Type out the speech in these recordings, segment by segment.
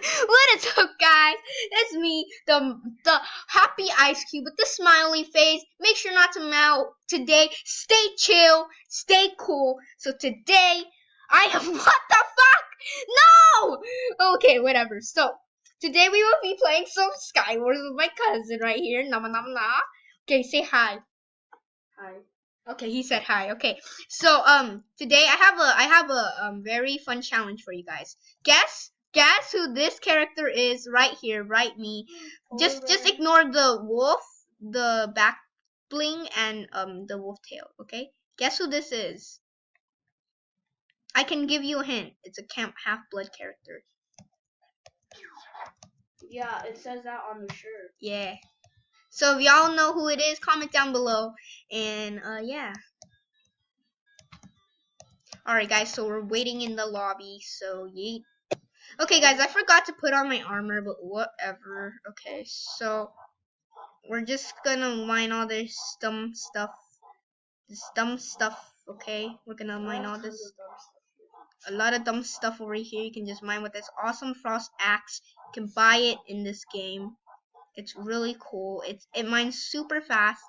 What is up, guys? It's me, the happy ice cube with the smiley face. Make sure not to melt today. Stay chill, stay cool. So today, I have what the fuck? No. Okay, whatever. So today we will be playing some Skywars with my cousin right here. Nama nama na. Okay, say hi. Hi. Okay, he said hi. Okay, so today I have a very fun challenge for you guys. Guess who this character is right here, right me. Just ignore the wolf, the back bling, and the wolf tail. Okay, guess who this is. I can give you a hint. It's a Camp Half-Blood character. Yeah, it says that on the shirt. Yeah. So if y'all know who it is, comment down below. And yeah. Alright guys, so we're waiting in the lobby, so yeet. Okay guys, I forgot to put on my armor, but whatever. Okay, so we're just gonna mine all this dumb stuff. Okay? We're gonna mine all this. A lot of dumb stuff over here. You can just mine with this awesome frost axe. You can buy it in this game. It's really cool. It mines super fast.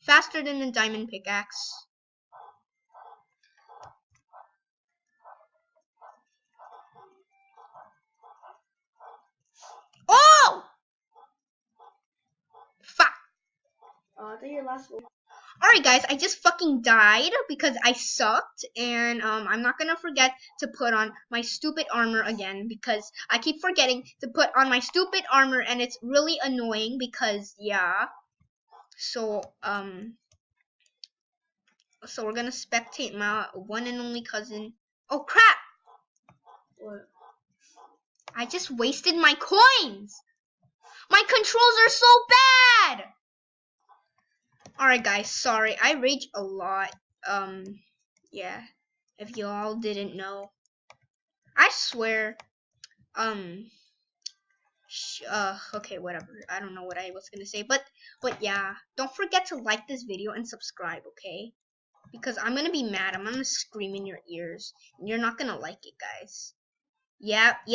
Faster than the diamond pickaxe. Oh! Fuck. I think your last one. Alright guys, I just fucking died because I sucked, and I'm not gonna forget to put on my stupid armor again because I keep forgetting to put on my stupid armor, and it's really annoying because yeah. So we're gonna spectate my one and only cousin. Oh crap! What? I just wasted my coins! My controls are so bad! Alright guys, sorry. I rage a lot. Yeah. If you all didn't know. I swear. Okay, whatever. I don't know what I was gonna say, but yeah. Don't forget to like this video and subscribe, okay? Because I'm gonna be mad. I'm gonna scream in your ears. And you're not gonna like it, guys. Yep.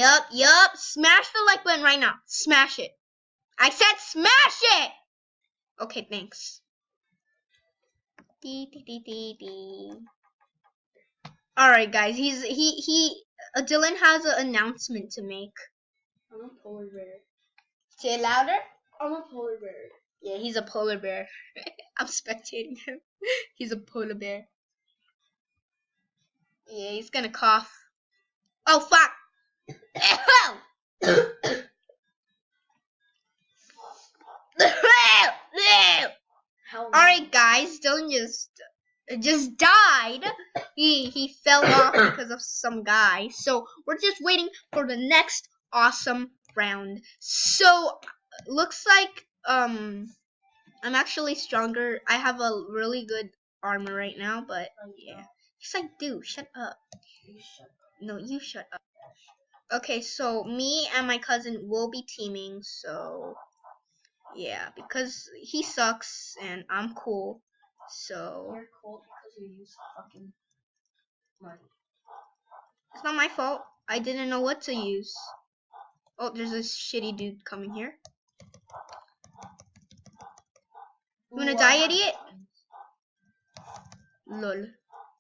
Smash the like button right now. Smash it. I said smash it! Okay, thanks. Alright guys, Dylan has an announcement to make. I'm a polar bear. Say it louder. I'm a polar bear. Yeah, he's a polar bear. I'm spectating him. He's a polar bear. Yeah, he's gonna cough. Oh fuck! Alright guys, Dylan just died. He fell off because of some guy. So we're just waiting for the next awesome round. So looks like I'm actually stronger. I have a really good armor right now, but yeah. He's like, dude, shut up. No, you shut up. Okay, so me and my cousin will be teaming, so yeah, because he sucks and I'm cool. So You're cold because you use fucking money. it's not my fault. I didn't know what to use. Oh, there's this shitty dude coming here. You wanna die, idiot? Lol.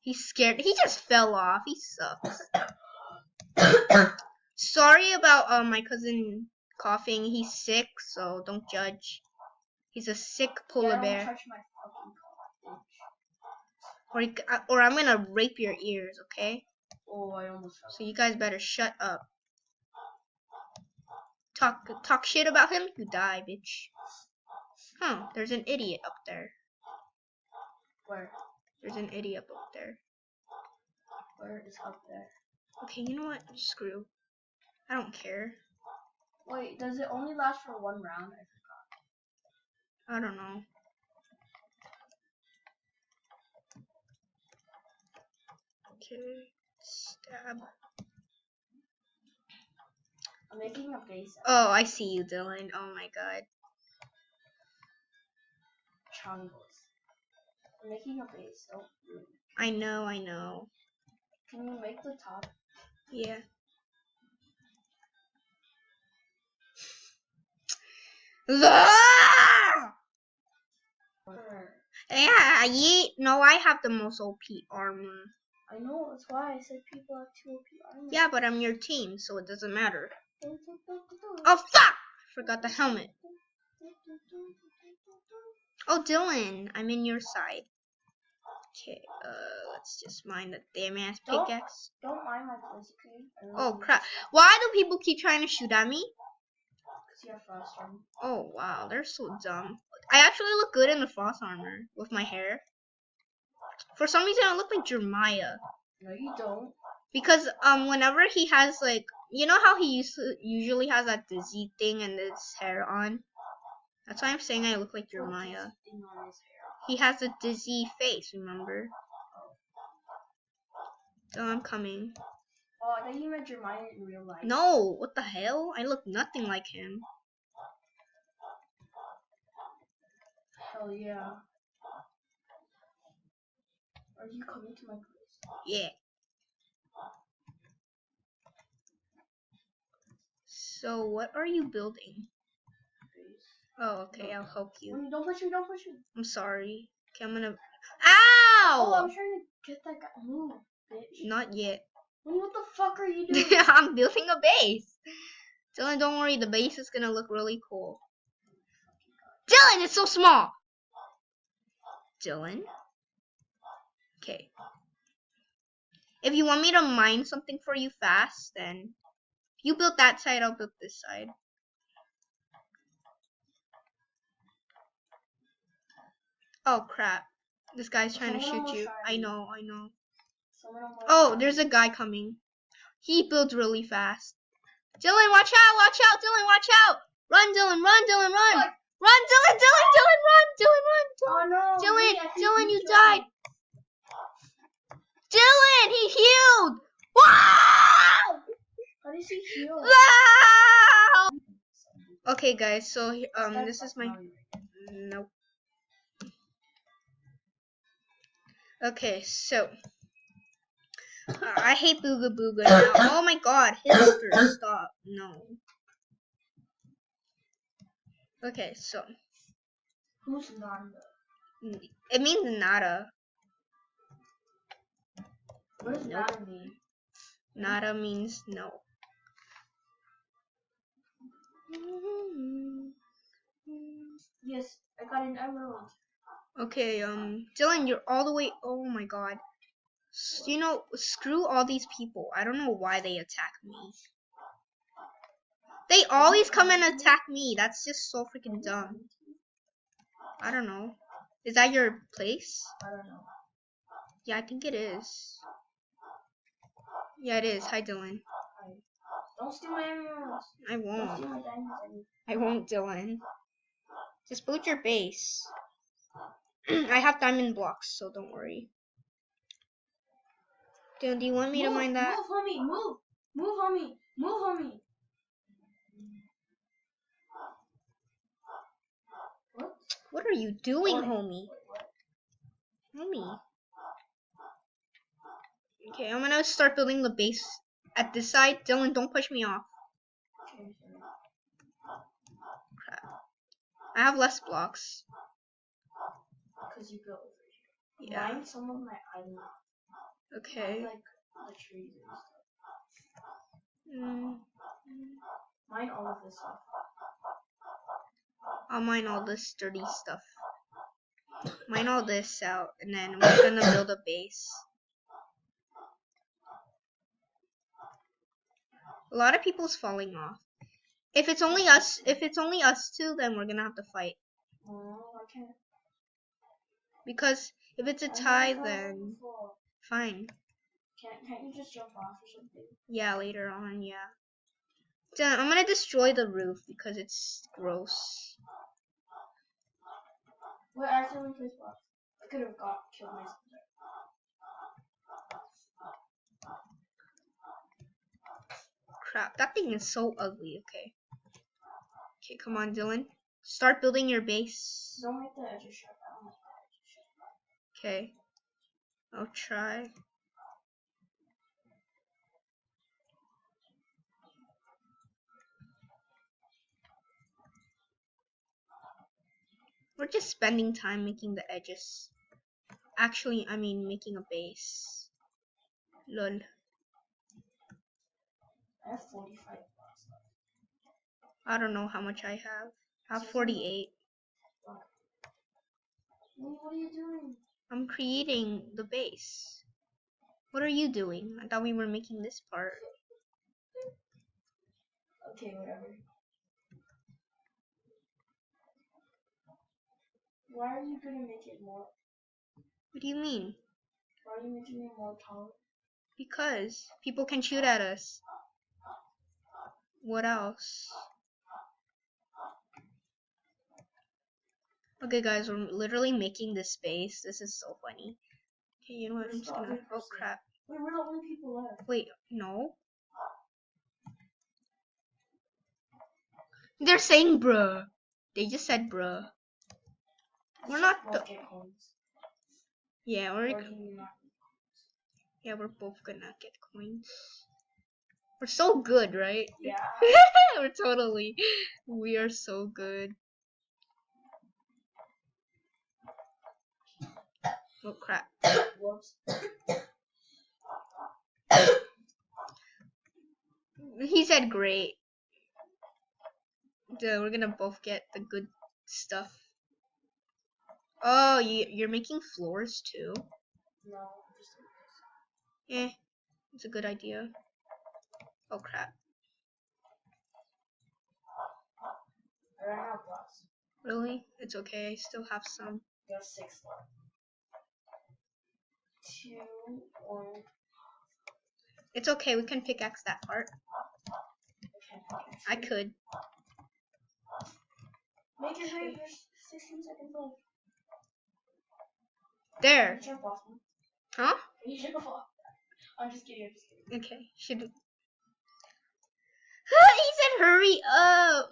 He's scared. He just fell off. He sucks. Sorry about my cousin coughing. He's sick, so don't judge. He's a sick polar bear. Touch my fucking cough, Or I'm gonna rape your ears, okay? Oh, I almost fell. So you guys better shut up. Talk shit about him, you die, bitch. Huh, there's an idiot up there. Where? There's an idiot up there. Where is up there? Okay, you know what? Screw. I don't care. Wait, does it only last for one round? I forgot. I don't know. Okay, stab. I'm making a base. Oh, I see you, Dylan. Oh my god. Chungles. I'm making a base. Oh, really? I know. Can you make the top? Yeah. Ah! Brr. Yeah, no, I have the most OP armor. I know, that's why I said people have 2 OP armor. Yeah, but I'm your team, so it doesn't matter. Oh, fuck! Forgot the helmet. Oh, Dylan, I'm in your side. Okay, let's just mine the damn ass pickaxe. Don't mind my voice, okay? Oh, crap. Why do people keep trying to shoot at me? Because you have frost armor. Oh, wow, they're so dumb. I actually look good in the frost armor with my hair. For some reason, I look like Jeremiah. No, you don't. Because whenever he has like, you know how he usually has that dizzy thing and his hair on. That's why I'm saying I look like Jeremiah. He has a dizzy face, remember? Oh, I'm coming. Oh, I thought you meant Jeremiah in real life. No, what the hell? I look nothing like him. Hell yeah. Are you coming to my place? Yeah. So, what are you building? Oh, okay, I'll help you. Don't push me, don't push me. I'm sorry. Okay, I'm gonna... Oh, Ow! I'm trying to get that guy. Move, bitch. Not yet. What the fuck are you doing? I'm building a base. Dylan, don't worry, the base is gonna look really cool. Dylan, it's so small! Dylan? Okay. If you want me to mine something for you fast, then... You build that side, I'll build this side. Oh, crap. This guy's trying to shoot you. I know. Oh, there's a guy coming. He builds really fast. Dylan, watch out, Dylan, watch out! Run, Dylan, run, Dylan, run! What? Run, Dylan, run! Oh no! Dylan, Wait, Dylan, you died! Dylan, he healed! Wow! How does he heal? Wow! Okay, guys, so this is my... Nope. Okay, so... I hate Booga Booga now. Oh my god, hipster, stop. No. Okay, so... Who's Nanda? It means nada. What does Nope. Nanda mean? Nada means no. Yes, I got an emerald. Okay, Dylan, you're all the way... Oh my god. You know, screw all these people. I don't know why they attack me. They always come and attack me. That's just so freaking dumb. I don't know. Is that your place? I don't know. Yeah, I think it is. Yeah, it is. Hi, Dylan. Hi. Don't steal my emeralds. I Don't won't. steal my diamonds. I won't, Dylan. Just build your base. I have diamond blocks, so don't worry. Dylan, do you want me to mine that? Move, homie. Move. Move, homie. Move, homie. What? What are you doing, homie? Homie. Okay, I'm gonna start building the base at this side. Dylan, don't push me off. Crap. I have less blocks. Because you built over here. Yeah. Mine some of my island. Okay. Mine, like the trees and stuff. Mine all of this stuff. I'll mine all this dirty stuff. Mine all this out, and then we're gonna build a base. A lot of people's falling off. If it's only us two, then we're gonna have to fight. Oh, I can't. Because if it's a tie, then fine. Can't you just jump off or something? Yeah, later on, yeah. Then I'm gonna destroy the roof because it's gross. Wait, I accidentally placed blocks. I could have killed myself. Crap, that thing is so ugly. Okay. Okay, come on, Dylan. Start building your base. Don't make the edges sharp. I don't like the edges sharp. Okay. I'll try. We're just spending time making the edges. Actually, I mean making a base. Lol. I have 45 blocks left. I don't know how much I have. I have 48. What are you doing? I'm creating the base. What are you doing? I thought we were making this part. Okay, whatever. Why are you gonna make it more? What do you mean? Why are you making it more taller? Because people can shoot at us. What else? Okay, guys, we're literally making this space. This is so funny. Okay, you know what? I'm just gonna. Oh crap! Wait, we're the only people left. Wait, no. They're saying bruh. They just said bruh. We're not the. Get coins. Yeah, Or do you not? yeah, we're both gonna get coins. We're so good, right? Yeah. We are so good. Oh crap. Whoops. He said great. Dude, we're gonna both get the good stuff. Oh, you're making floors too? No, just Eh, it's a good idea. Oh crap. I ran out of blocks. Really? It's okay, I still have some. Got 6 left. 2, 1. It's okay, we can pickaxe that part. I could. Make it hurry, there's 16 seconds left. There. Can you jump off me? Huh? Can you jump off? I'm just kidding, Okay, should. He said hurry up.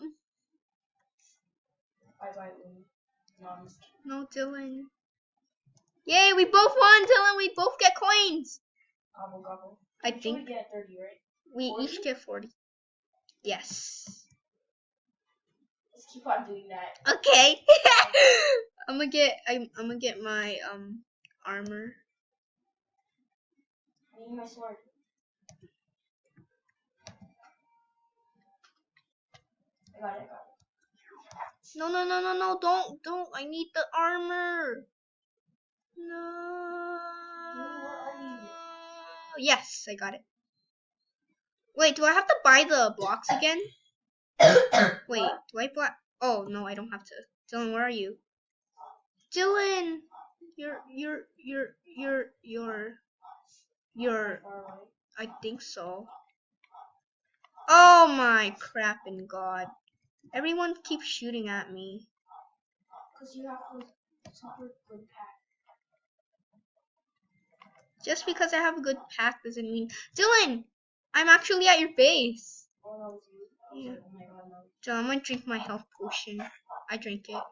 Bye bye, Lily. No, I'm just kidding. No, Dylan. Yay, we both won, Dylan. We both get coins. Gobble gobble. I We think get 30, right? we 40? each get 40. Yes. Let's keep on doing that. Okay. I'm gonna get my armor. I need my sword. I got it. No, don't. I need the armor. No. Where are you? Yes, I got it. Wait, do I have to buy the blocks again? Wait, do I buy? Oh no, I don't have to. Dylan, where are you? Dylan, you're. I think so. Oh my crap and god! Everyone keeps shooting at me. Because you have a super good pack. Just because I have a good pack doesn't mean. Dylan, I'm actually at your base. Oh, that was you. Yeah. Oh my god, no. Dylan, I'm gonna drink my health potion. I drink it.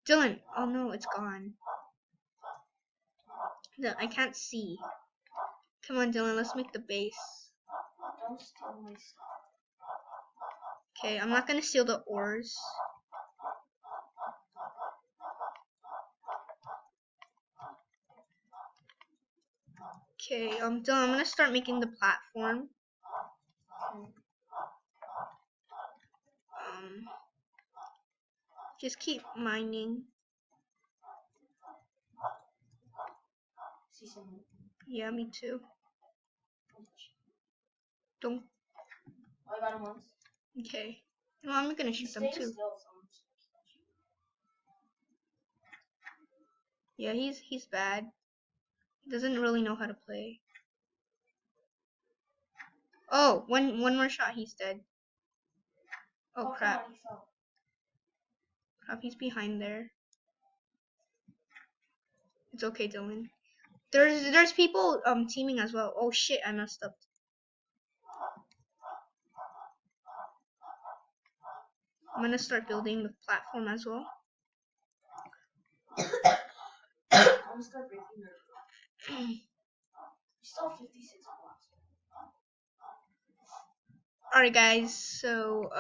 Dylan, oh no, it's gone. No, I can't see. Come on, Dylan, let's make the base. Don't steal my stuff. Okay, I'm not gonna steal the ores. Okay, Dylan, I'm gonna start making the platform. Just keep mining. See someone. Yeah, me too. Don't. Oh, I got him once. Okay. No, I'm gonna shoot them too. Yeah, he's bad. He doesn't really know how to play. Oh, one more shot, he's dead. Oh crap. Crap, he's behind there. It's okay, Dylan. There's people teaming as well. Oh shit, I messed up. I'm gonna start building the platform as well. I'm gonna start breaking it. Still 56 blocks. Alright guys, so